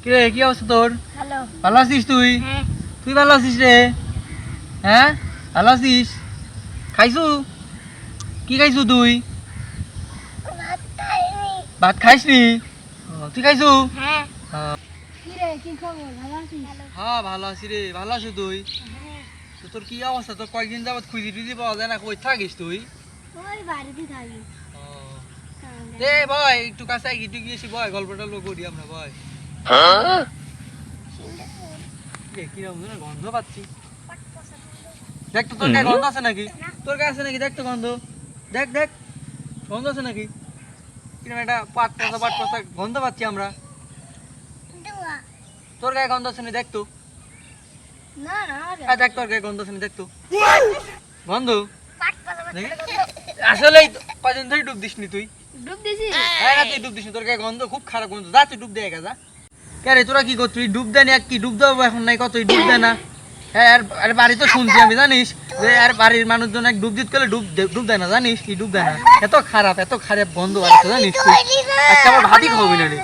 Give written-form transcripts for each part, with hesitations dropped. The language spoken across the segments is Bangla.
কিরে কি অবস্থা তোর? হ্যালো। ভালো আছিস তুই? হ্যাঁ। তুই ভালো আছিস রে? হ্যাঁ ভালো আছিস? খাইছু? কি খাইছু তুই? ভাত খাইনি। ভাত খাইসনি? তুই খাইছু? হ্যাঁ। হ্যাঁ। কি রে কি খবর? ভালো আছিস? হ্যাঁ ভালো আছি রে। ভালো আছো তুই? হ্যাঁ। তো তোর কি অবস্থা? তোর কয়েকদিন যাবত খুঁজি টুজি পাওয়া যায় না, কই থাকিস তুই? ওই বাড়িতে থাকি। দে ভাই একটু কাছে একটু গিয়েছি ভয়, গল্প টল্প করি আমরা ভয়। কিরকম যেন গন্ধ পাচ্ছি। দেখ তো তোর গায়ে গন্ধ আছে নাকি? তোর গায়ে আছে নাকি? দেখ তো গন্ধ। দেখ দেখ গন্ধ আছে নাকি? কিরকম একটা পাট পচা গন্ধ পাচ্ছি আমরা। তোর গায়ে গন্ধ আছে না? দেখ তো। না না দেখ তোর গায়ে গন্ধ আছে না? দেখ তো গন্ধ দেখি। আসলেই তো কয়দিন ধরে ডুব দিসনি তুই? ডুব দিছি। হ্যাঁ না তুই ডুব দিসনি, তোর গায়ে গন্ধ খুব খারাপ গন্ধ। যা তুই ডুব দে একা যা। কে রে তোরা কি করছিস? ডুব দেন এক কি ডুব দেবো এখন নাই কত ডুব দেয় না। হ্যাঁ আর বাড়ি তো শুনছি আমি, জানিস যে আর বাড়ির মানুষজন এক ডুব দিতে গেলে ডুব দেয় না, জানিস কি ডুব দেয় না। এত খারাপ গন্ধ আছে জানিস তুই। আজকে আমার ভাতই খাবি না রে।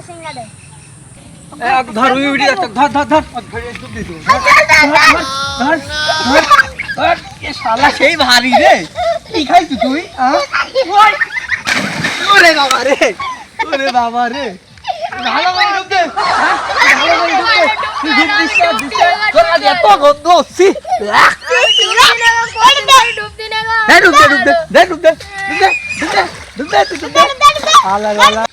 ধর ওই উঠি ধর ধর ধর ধর ডুব দিস। এ শালা সেই ভারী রে। কি খাইছিস তুই? ওরে বাবা রে, ওরে বাবা রে, ভালো করে ডুব দে। ভালো করে ডুব দে। তুই ডুব দিস না, দিস না। তোর আজ এত গন্ধ হচ্ছে। ডুব দিলে ডুব দে, ডুব দে, ডুব দে, ডুব দে, ডুব দে, ডুব দে, ডুব দে, ডুব দে। আলা আলা